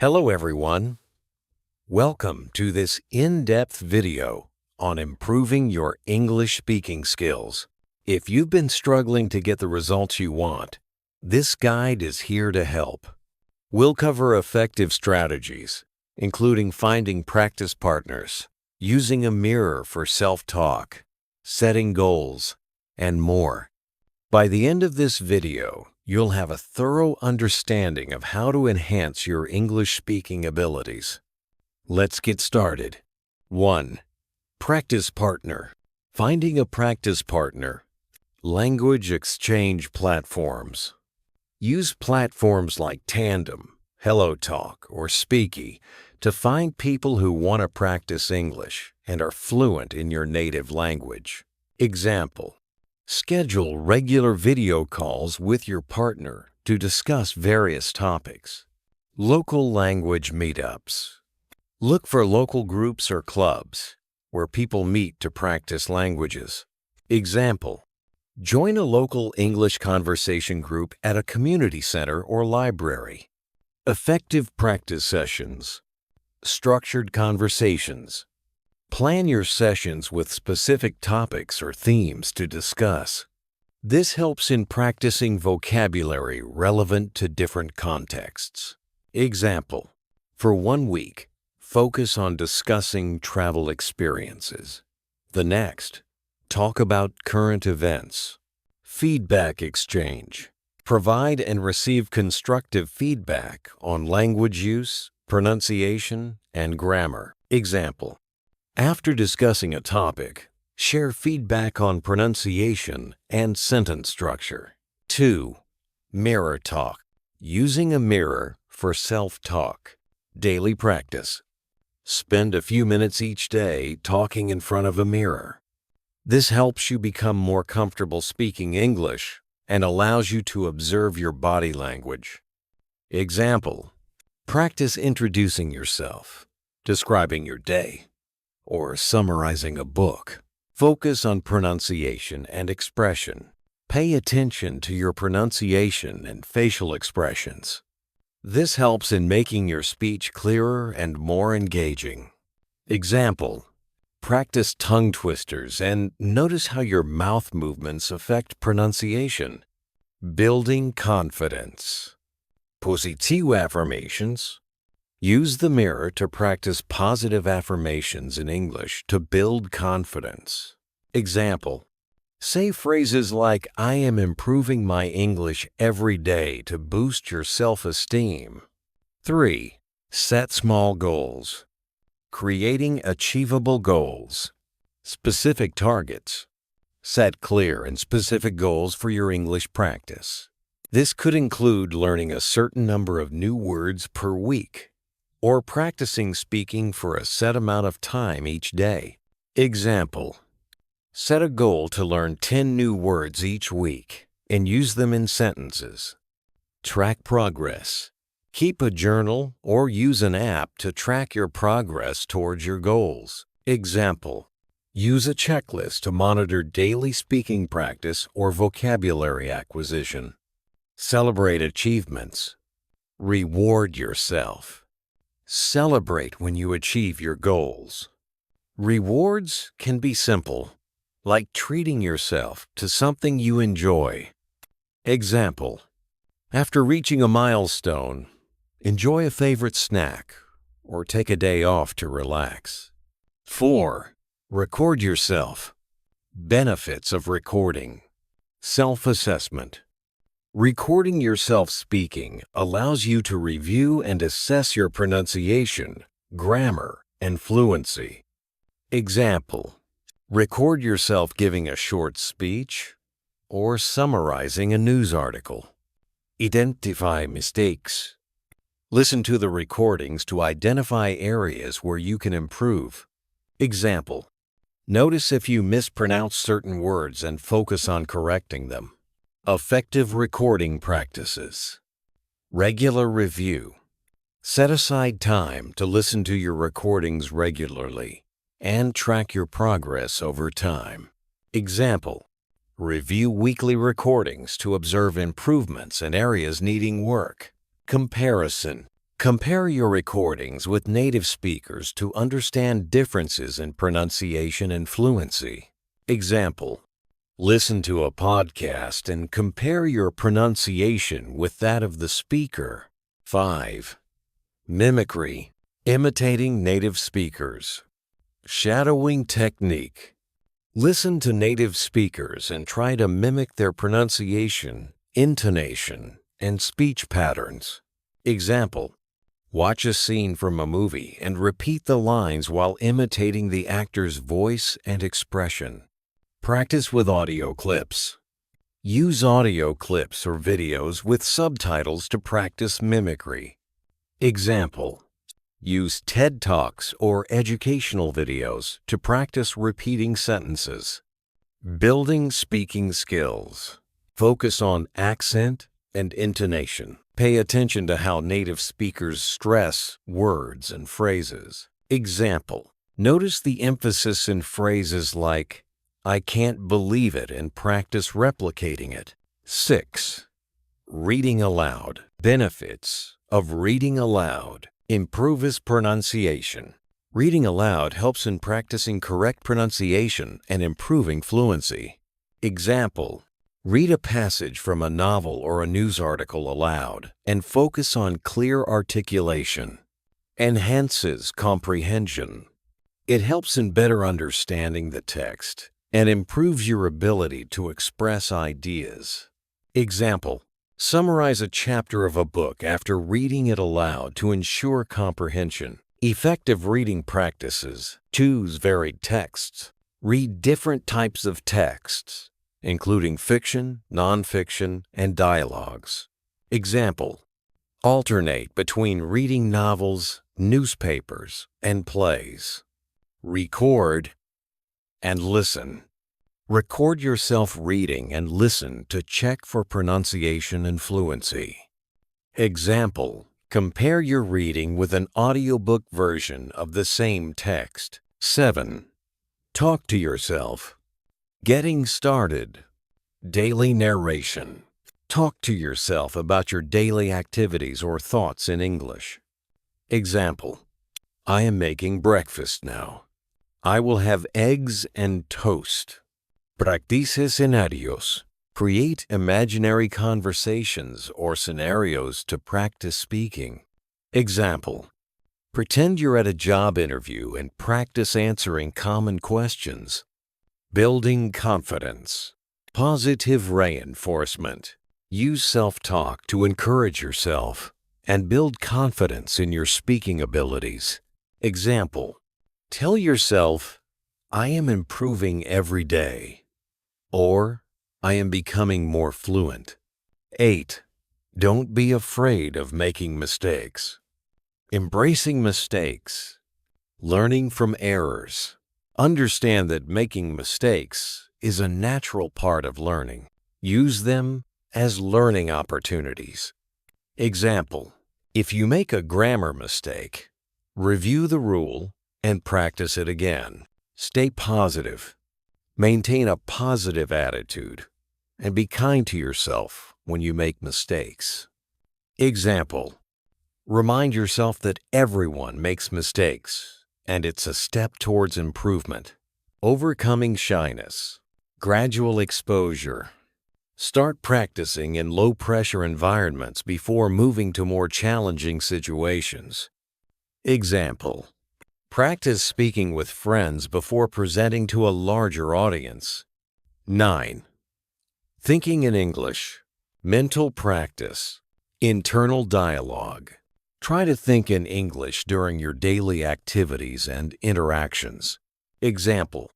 Hello everyone. Welcome to this in-depth video on improving your English speaking skills. If you've been struggling to get the results you want, this guide is here to help. We'll cover effective strategies, including finding practice partners, using a mirror for self-talk, setting goals, and more. By the end of this video, you'll have a thorough understanding of how to enhance your English speaking abilities. Let's get started. 1. Practice partner. Finding a practice partner. Language exchange platforms. Use platforms like Tandem, HelloTalk, or Speaky to find people who want to practice English and are fluent in your native language. Example: schedule regular video calls with your partner to discuss various topics. Local language meetups. Look for local groups or clubs where people meet to practice languages. Example: join a local English conversation group at a community center or library. Effective practice sessions. Structured conversations. Plan your sessions with specific topics or themes to discuss. This helps in practicing vocabulary relevant to different contexts. Example: for 1 week, focus on discussing travel experiences. The next, talk about current events. Feedback exchange. Provide and receive constructive feedback on language use, pronunciation, and grammar. Example: after discussing a topic, share feedback on pronunciation and sentence structure. 2. Mirror talk. Using a mirror for self-talk. Daily practice. Spend a few minutes each day talking in front of a mirror. This helps you become more comfortable speaking English and allows you to observe your body language. Example: practice introducing yourself, describing your day, or summarizing a book. Focus on pronunciation and expression. Pay attention to your pronunciation and facial expressions. This helps in making your speech clearer and more engaging. Example: practice tongue twisters and notice how your mouth movements affect pronunciation. Building confidence. Positive affirmations. Use the mirror to practice positive affirmations in English to build confidence. Example: say phrases like, "I am improving my English every day," to boost your self-esteem. 3. Set small goals. Creating achievable goals. Specific targets. Set clear and specific goals for your English practice. This could include learning a certain number of new words per week, or practicing speaking for a set amount of time each day. Example: set a goal to learn 10 new words each week and use them in sentences. Track progress. Keep a journal or use an app to track your progress towards your goals. Example: use a checklist to monitor daily speaking practice or vocabulary acquisition. Celebrate achievements. Reward yourself. Celebrate when you achieve your goals. Rewards can be simple, like treating yourself to something you enjoy. Example: after reaching a milestone, enjoy a favorite snack or take a day off to relax. 4. Record yourself. Benefits of recording. Self-assessment. Recording yourself speaking allows you to review and assess your pronunciation, grammar, and fluency. Example: record yourself giving a short speech or summarizing a news article. Identify mistakes. Listen to the recordings to identify areas where you can improve. Example: notice if you mispronounce certain words and focus on correcting them. Effective recording practices. Regular review. Set aside time to listen to your recordings regularly and track your progress over time. Example: review weekly recordings to observe improvements and areas needing work. Comparison. Compare your recordings with native speakers to understand differences in pronunciation and fluency. Example: listen to a podcast and compare your pronunciation with that of the speaker. 5. Mimicry, imitating native speakers. Shadowing technique. Listen to native speakers and try to mimic their pronunciation, intonation, and speech patterns. Example: watch a scene from a movie and repeat the lines while imitating the actor's voice and expression. Practice with audio clips. Use audio clips or videos with subtitles to practice mimicry. Example: use TED Talks or educational videos to practice repeating sentences. Building speaking skills. Focus on accent and intonation. Pay attention to how native speakers stress words and phrases. Example: notice the emphasis in phrases like, "I can't believe it," and practice replicating it. 6. Reading aloud. Benefits of reading aloud. Improve his pronunciation. Reading aloud helps in practicing correct pronunciation and improving fluency. Example: read a passage from a novel or a news article aloud and focus on clear articulation. Enhances comprehension. It helps in better understanding the text and improves your ability to express ideas. Example: summarize a chapter of a book after reading it aloud to ensure comprehension. Effective reading practices. Choose varied texts. Read different types of texts, including fiction, nonfiction, and dialogues. Example: alternate between reading novels, newspapers, and plays. Record and listen. Record yourself reading and listen to check for pronunciation and fluency. Example: compare your reading with an audiobook version of the same text. 7. Talk to yourself. Getting started. Daily narration. Talk to yourself about your daily activities or thoughts in English. Example: I am making breakfast now. I will have eggs and toast. Practice escenarios. Create imaginary conversations or scenarios to practice speaking. Example: pretend you're at a job interview and practice answering common questions. Building confidence. Positive reinforcement. Use self-talk to encourage yourself and build confidence in your speaking abilities. Example: tell yourself, "I am improving every day," or "I am becoming more fluent." 8. Don't be afraid of making mistakes. Embracing mistakes. Learning from errors. Understand that making mistakes is a natural part of learning. Use them as learning opportunities. Example: if you make a grammar mistake, review the rule and practice it again. Stay positive. Maintain a positive attitude and be kind to yourself when you make mistakes. Example: remind yourself that everyone makes mistakes and it's a step towards improvement. Overcoming shyness. Gradual exposure. Start practicing in low-pressure environments before moving to more challenging situations. Example: practice speaking with friends before presenting to a larger audience. 9. Thinking in English. Mental practice. Internal dialogue. Try to think in English during your daily activities and interactions. Example: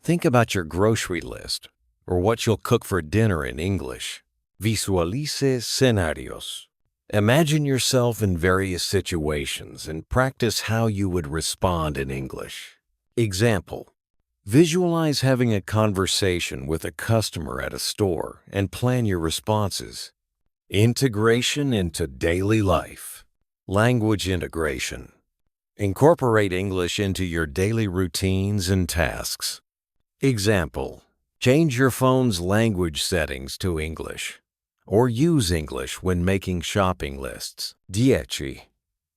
think about your grocery list or what you'll cook for dinner in English. Visualice scenarios. Imagine yourself in various situations and practice how you would respond in English. Example: visualize having a conversation with a customer at a store and plan your responses. Integration into daily life. Language integration. Incorporate English into your daily routines and tasks. Example: change your phone's language settings to English, or use English when making shopping lists. 10.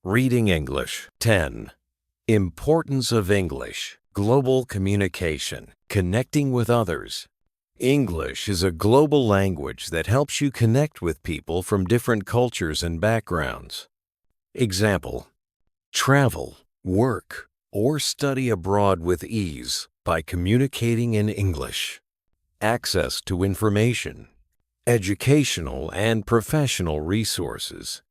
Reading English. 10. Importance of English. Global communication. Connecting with others. English is a global language that helps you connect with people from different cultures and backgrounds. Example: travel, work, or study abroad with ease by communicating in English. Access to information, educational and professional resources.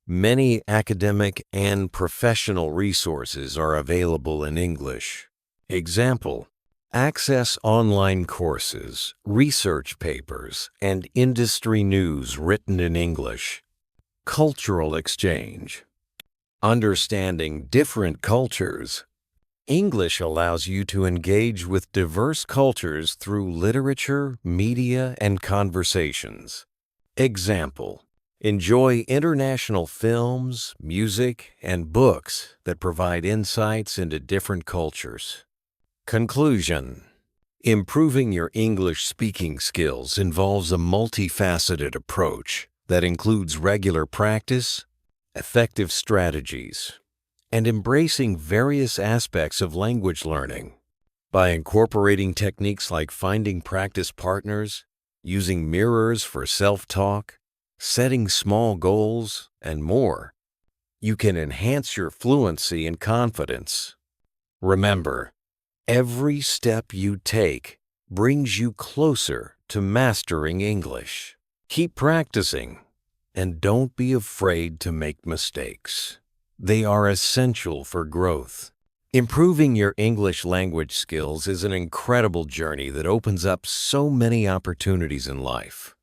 Many academic and professional resources are available in English. Example: access online courses, research papers, and industry news written in English. Cultural exchange. Understanding different cultures. English allows you to engage with diverse cultures through literature, media, and conversations. Example: enjoy international films, music, and books that provide insights into different cultures. Conclusion: improving your English speaking skills involves a multifaceted approach that includes regular practice, effective strategies, and embracing various aspects of language learning. By incorporating techniques like finding practice partners, using mirrors for self-talk, setting small goals, and more, you can enhance your fluency and confidence. Remember, every step you take brings you closer to mastering English. Keep practicing, and don't be afraid to make mistakes. They are essential for growth. Improving your English language skills is an incredible journey that opens up so many opportunities in life.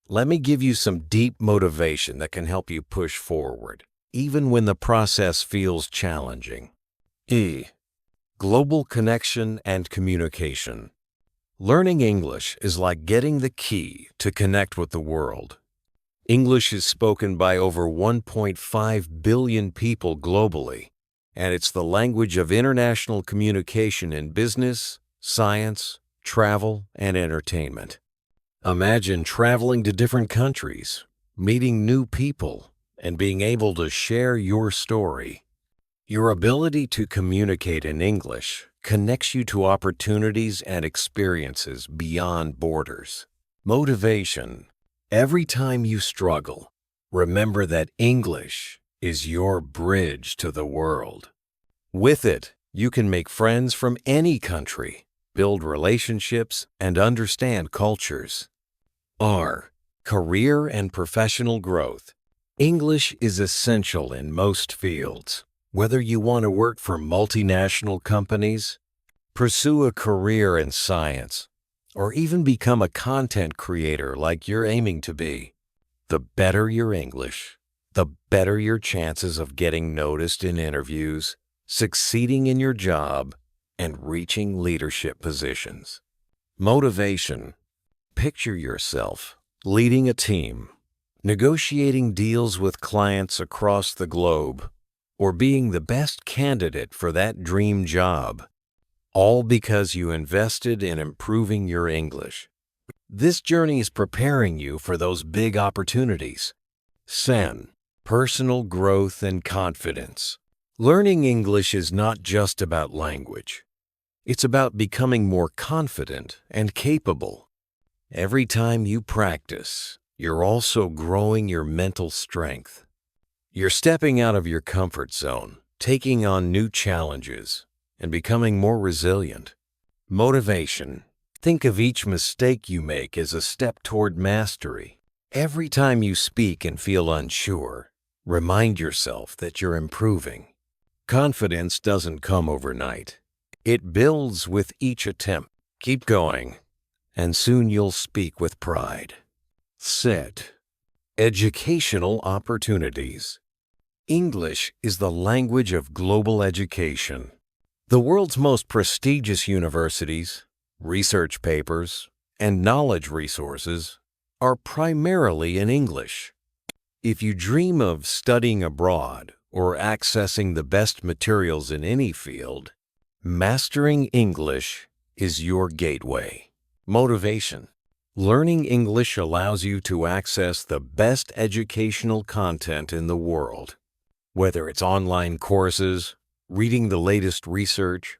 Let me give you some deep motivation that can help you push forward, even when the process feels challenging. Global connection and communication. Learning English is like getting the key to connect with the world. English is spoken by over 1.5 billion people globally, and it's the language of international communication in business, science, travel, and entertainment. Imagine traveling to different countries, meeting new people, and being able to share your story. Your ability to communicate in English connects you to opportunities and experiences beyond borders. Motivation. Every time you struggle, remember that English is your bridge to the world. With it, you can make friends from any country, build relationships, and understand cultures. Career and professional growth. English is essential in most fields. Whether you want to work for multinational companies, pursue a career in science, or even become a content creator like you're aiming to be, the better your English, the better your chances of getting noticed in interviews, succeeding in your job, and reaching leadership positions. Motivation. Picture yourself leading a team, negotiating deals with clients across the globe, or being the best candidate for that dream job, all because you invested in improving your English. This journey is preparing you for those big opportunities. Personal growth and confidence. Learning English is not just about language. It's about becoming more confident and capable. Every time you practice, you're also growing your mental strength. You're stepping out of your comfort zone, taking on new challenges, and becoming more resilient. Motivation. Think of each mistake you make as a step toward mastery. Every time you speak and feel unsure, remind yourself that you're improving. Confidence doesn't come overnight. It builds with each attempt. Keep going, and soon you'll speak with pride. Educational opportunities. English is the language of global education. The world's most prestigious universities, research papers, and knowledge resources are primarily in English. If you dream of studying abroad or accessing the best materials in any field, mastering English is your gateway. Motivation. Learning English allows you to access the best educational content in the world. Whether it's online courses, reading the latest research,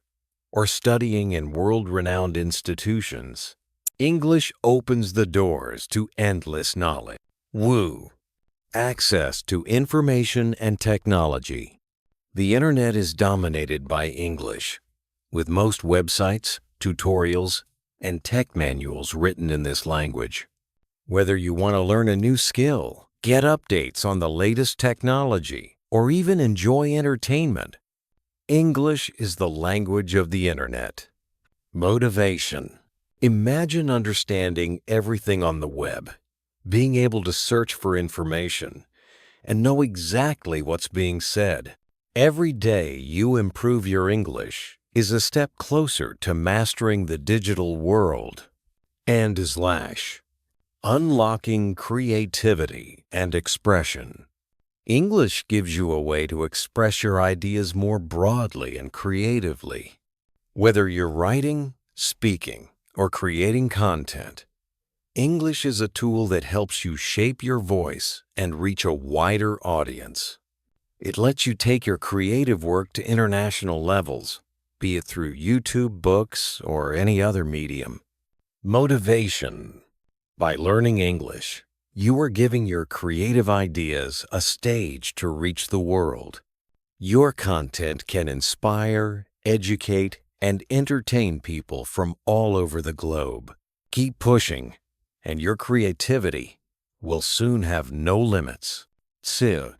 or studying in world-renowned institutions, English opens the doors to endless knowledge. Woo! Access to information and technology. The internet is dominated by English, with most websites, tutorials, and tech manuals written in this language. Whether you want to learn a new skill, get updates on the latest technology, or even enjoy entertainment, English is the language of the internet. Motivation. Imagine understanding everything on the web, being able to search for information, and know exactly what's being said. Every day you improve your English is a step closer to mastering the digital world. And slash. Unlocking creativity and expression. English gives you a way to express your ideas more broadly and creatively. Whether you're writing, speaking, or creating content, English is a tool that helps you shape your voice and reach a wider audience. It lets you take your creative work to international levels, be it through YouTube, books, or any other medium. Motivation. By learning English, you are giving your creative ideas a stage to reach the world. Your content can inspire, educate, and entertain people from all over the globe. Keep pushing, and your creativity will soon have no limits. 2.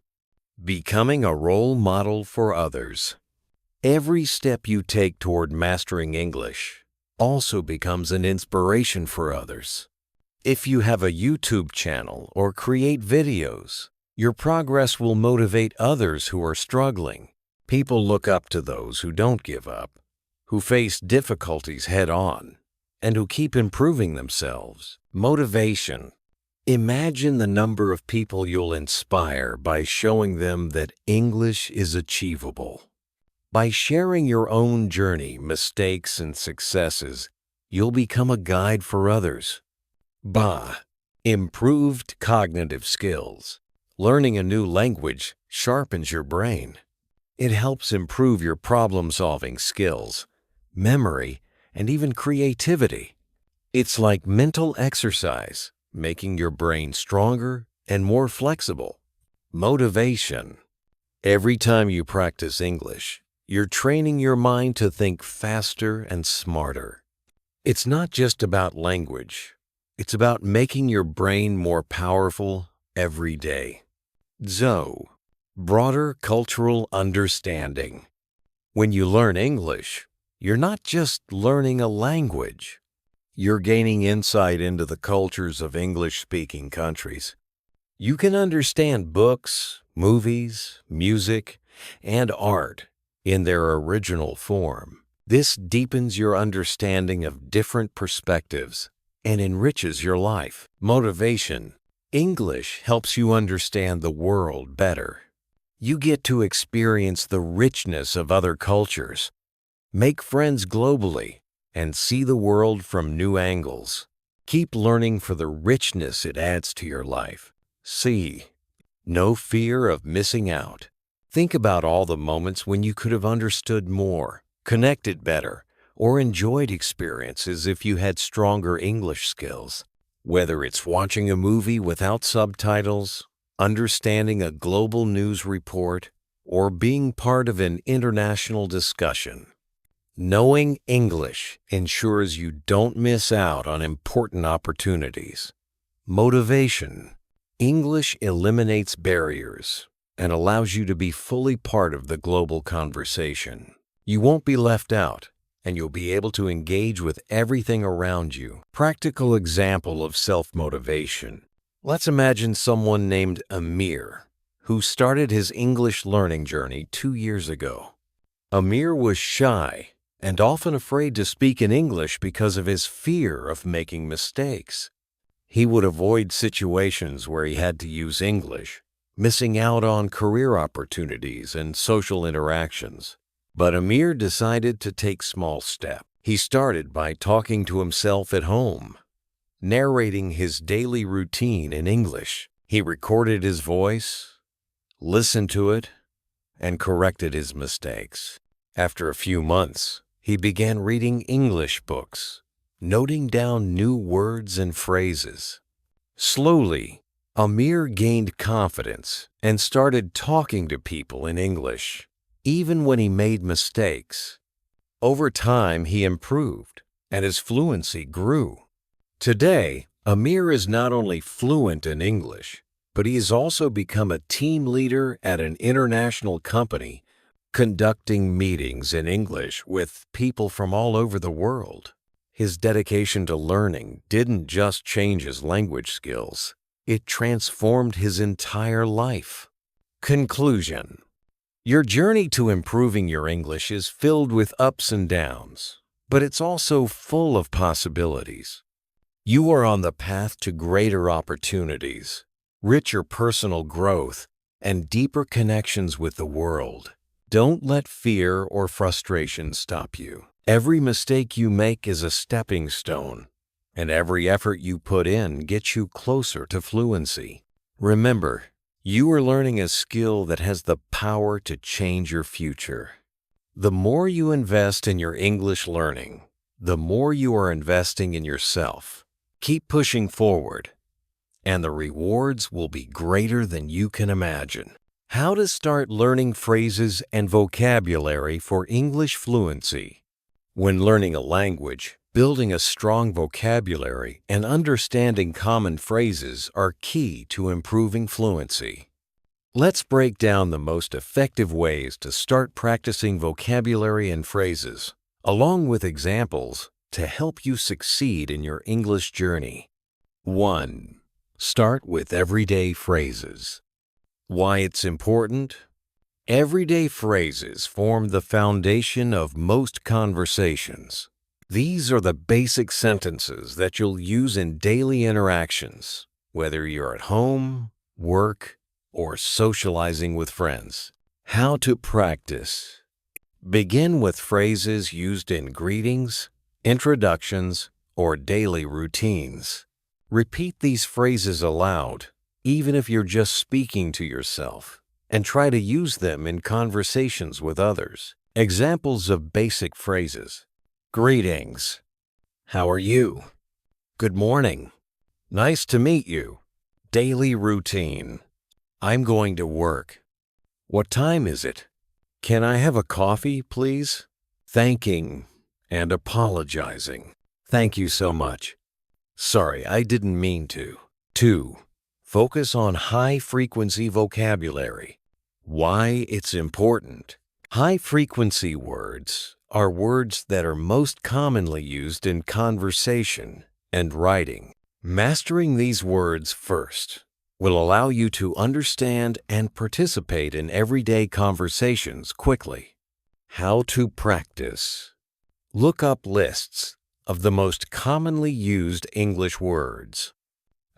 Becoming a role model for others. Every step you take toward mastering English also becomes an inspiration for others. If you have a YouTube channel or create videos, your progress will motivate others who are struggling. People look up to those who don't give up, who face difficulties head-on, and who keep improving themselves. Motivation. Imagine the number of people you'll inspire by showing them that English is achievable. By sharing your own journey, mistakes, and successes, you'll become a guide for others. Improved cognitive skills. Learning a new language sharpens your brain. It helps improve your problem-solving skills, memory, and even creativity. It's like mental exercise, making your brain stronger and more flexible. Motivation. Every time you practice English, you're training your mind to think faster and smarter. It's not just about language. It's about making your brain more powerful every day. Broader cultural understanding. When you learn English, you're not just learning a language. You're gaining insight into the cultures of English-speaking countries. You can understand books, movies, music, and art in their original form. This deepens your understanding of different perspectives and enriches your life. Motivation. English helps you understand the world better. You get to experience the richness of other cultures, make friends globally, and see the world from new angles. Keep learning for the richness it adds to your life. No fear of missing out. Think about all the moments when you could have understood more, connected better, or enjoyed experiences if you had stronger English skills. Whether it's watching a movie without subtitles, understanding a global news report, or being part of an international discussion, knowing English ensures you don't miss out on important opportunities. Motivation. English eliminates barriers and allows you to be fully part of the global conversation. You won't be left out, and you'll be able to engage with everything around you. Practical example of self-motivation. Let's imagine someone named Amir, who started his English learning journey 2 years ago. Amir was shy and often afraid to speak in English because of his fear of making mistakes. He would avoid situations where he had to use English, missing out on career opportunities and social interactions. But Amir decided to take small steps. He started by talking to himself at home, narrating his daily routine in English. He recorded his voice, listened to it, and corrected his mistakes. After a few months, he began reading English books, noting down new words and phrases. Slowly, Amir gained confidence and started talking to people in English, even when he made mistakes. Over time, he improved, and his fluency grew. Today, Amir is not only fluent in English, but he has also become a team leader at an international company, conducting meetings in English with people from all over the world. His dedication to learning didn't just change his language skills, it transformed his entire life. Conclusion: your journey to improving your English is filled with ups and downs, but it's also full of possibilities. You are on the path to greater opportunities, richer personal growth, and deeper connections with the world. Don't let fear or frustration stop you. Every mistake you make is a stepping stone, and every effort you put in gets you closer to fluency. Remember, you are learning a skill that has the power to change your future. The more you invest in your English learning, the more you are investing in yourself. Keep pushing forward, and the rewards will be greater than you can imagine. How to start learning phrases and vocabulary for English fluency. When learning a language, building a strong vocabulary and understanding common phrases are key to improving fluency. Let's break down the most effective ways to start practicing vocabulary and phrases, along with examples to help you succeed in your English journey. 1. Start with everyday phrases. Why it's important? Everyday phrases form the foundation of most conversations. These are the basic sentences that you'll use in daily interactions, whether you're at home, work, or socializing with friends. How to practice. Begin with phrases used in greetings, introductions, or daily routines. Repeat these phrases aloud, even if you're just speaking to yourself, and try to use them in conversations with others. Examples of basic phrases. Greetings. How are you? Good morning. Nice to meet you. Daily routine. I'm going to work. What time is it? Can I have a coffee, please? Thanking and apologizing. Thank you so much. Sorry, I didn't mean to. 2. Focus on high-frequency vocabulary. Why it's important. High-frequency words are words that are most commonly used in conversation and writing. Mastering these words first will allow you to understand and participate in everyday conversations quickly. How to practice. Look up lists of the most commonly used English words.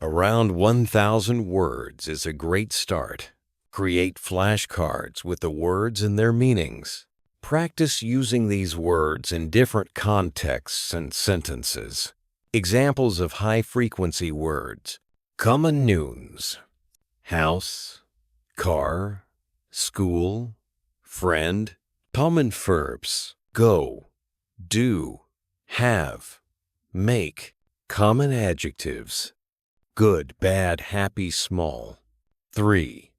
Around 1,000 words is a great start. Create flashcards with the words and their meanings. Practice using these words in different contexts and sentences. Examples of high-frequency words. Common nouns. House, car, school, friend. Common verbs. Go, do, have, make. Common adjectives. Good, bad, happy, small. 3.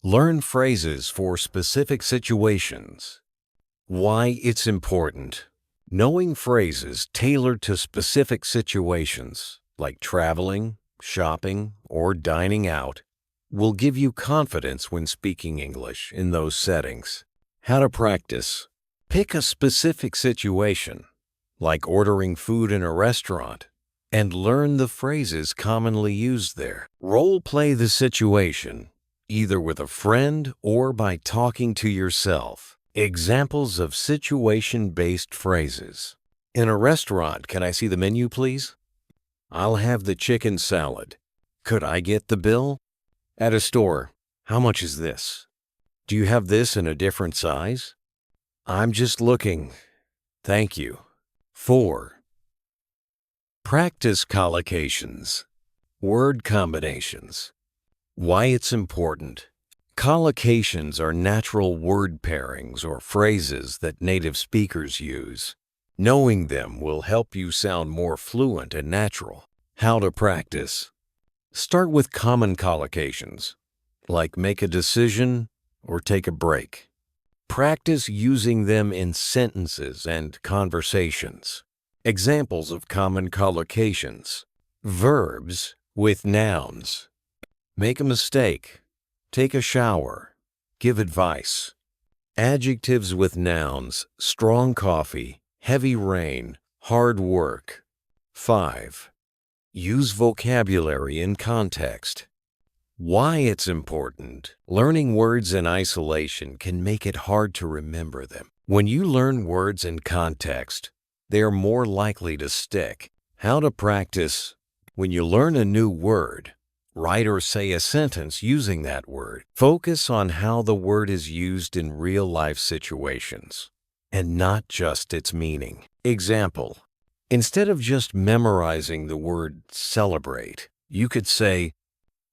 Learn phrases for specific situations. Why it's important. Knowing phrases tailored to specific situations, like traveling, shopping, or dining out, will give you confidence when speaking English in those settings. How to practice. Pick a specific situation, like ordering food in a restaurant, and learn the phrases commonly used there. Role play the situation, either with a friend or by talking to yourself. Examples of situation-based phrases. In a restaurant, can I see the menu, please? I'll have the chicken salad. Could I get the bill? At a store, how much is this? Do you have this in a different size? I'm just looking. Thank you. 4. Practice collocations. Word combinations. Why it's important. Collocations are natural word pairings or phrases that native speakers use. Knowing them will help you sound more fluent and natural. How to practice. Start with common collocations, like make a decision or take a break. Practice using them in sentences and conversations. Examples of common collocations. Verbs with nouns. Make a mistake. Take a shower. Give advice. Adjectives with nouns. Strong coffee. Heavy rain. Hard work. 5. Use vocabulary in context. Why it's important. Learning words in isolation can make it hard to remember them. When you learn words in context, they are more likely to stick. How to practice. When you learn a new word, write or say a sentence using that word. Focus on how the word is used in real-life situations, and not just its meaning. Example. Instead of just memorizing the word celebrate, you could say,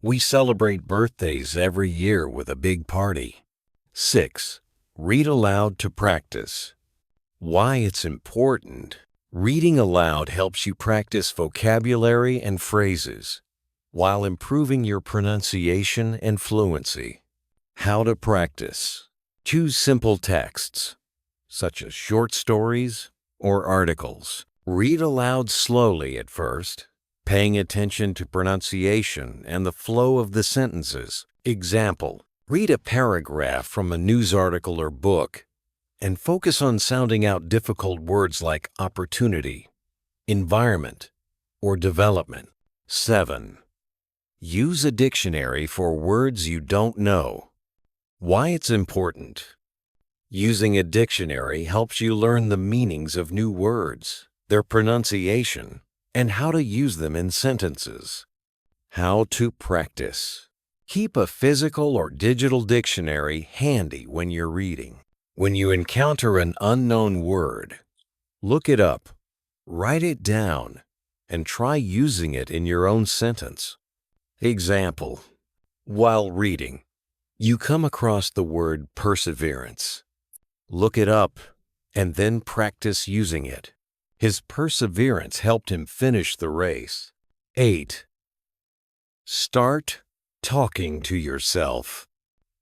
we celebrate birthdays every year with a big party. 6. Read aloud to practice. Why it's important. Reading aloud helps you practice vocabulary and phrases while improving your pronunciation and fluency. How to practice. Choose simple texts, such as short stories or articles. Read aloud slowly at first, paying attention to pronunciation and the flow of the sentences. Example. Read a paragraph from a news article or book and focus on sounding out difficult words like opportunity, environment, or development. 7. Use a dictionary for words you don't know. Why it's important. Using a dictionary helps you learn the meanings of new words, their pronunciation, and how to use them in sentences. How to practice. Keep a physical or digital dictionary handy when you're reading. When you encounter an unknown word, look it up, write it down, and try using it in your own sentence. Example. While reading, you come across the word perseverance. Look it up and then practice using it. His perseverance helped him finish the race. 8. Start talking to yourself.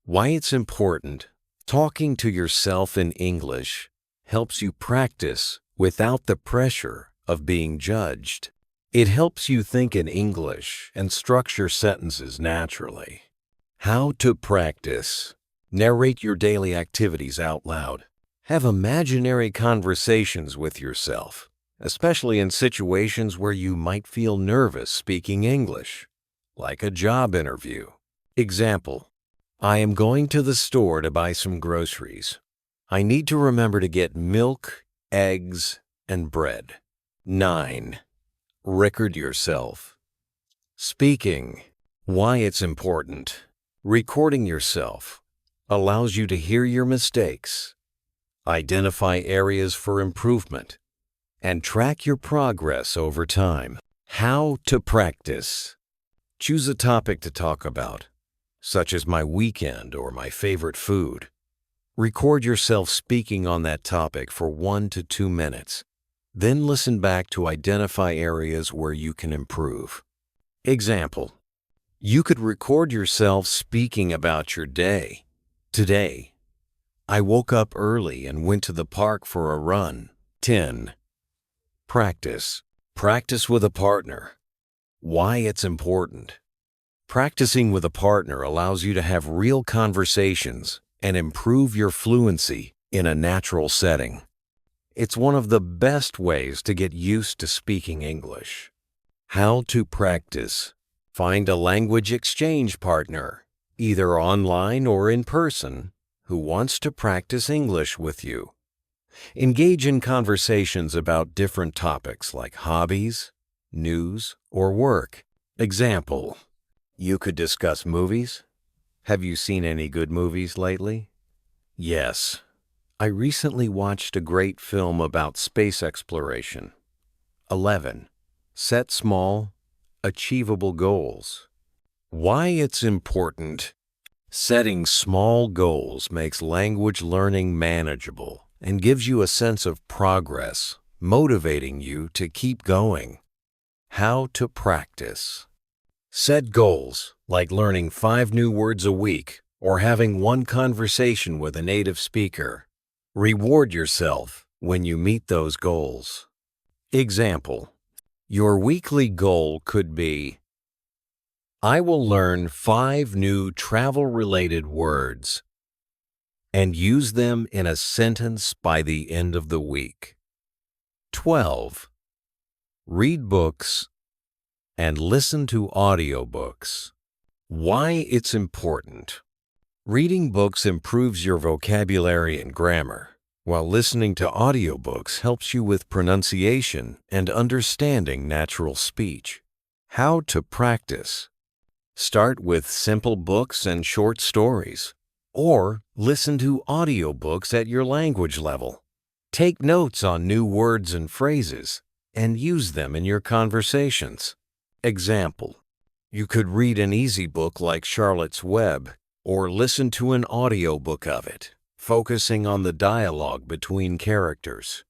Why it's important. Talking to yourself in English helps you practice without the pressure of being judged. It helps you think in English and structure sentences naturally. How to practice. Narrate your daily activities out loud. Have imaginary conversations with yourself, especially in situations where you might feel nervous speaking English, like a job interview. Example. I am going to the store to buy some groceries. I need to remember to get milk, eggs, and bread. 9. Record yourself. Speaking. Why it's important. Recording yourself allows you to hear your mistakes, identify areas for improvement, and track your progress over time. How to practice. Choose a topic to talk about, such as my weekend or my favorite food. Record yourself speaking on that topic for 1 to 2 minutes. Then listen back to identify areas where you can improve. Example. You could record yourself speaking about your day. Today, I woke up early and went to the park for a run. 10. Practice. Practice with a partner. Why it's important. Practicing with a partner allows you to have real conversations and improve your fluency in a natural setting. It's one of the best ways to get used to speaking English. How to practice. Find a language exchange partner, either online or in person, who wants to practice English with you. Engage in conversations about different topics like hobbies, news, or work. Example. You could discuss movies. Have you seen any good movies lately? Yes. I recently watched a great film about space exploration. 11. Set small, achievable goals. Why it's important. Setting small goals makes language learning manageable and gives you a sense of progress, motivating you to keep going. How to practice. Set goals like learning 5 new words a week or having one conversation with a native speaker. Reward yourself when you meet those goals. Example: your weekly goal could be, I will learn 5 new travel-related words and use them in a sentence by the end of the week. 12. Read books and listen to audiobooks. Why it's important. Reading books improves your vocabulary and grammar, while listening to audiobooks helps you with pronunciation and understanding natural speech. How to practice. Start with simple books and short stories, or listen to audiobooks at your language level. Take notes on new words and phrases and use them in your conversations. Example: you could read an easy book like Charlotte's Web or listen to an audiobook of it, focusing on the dialogue between characters.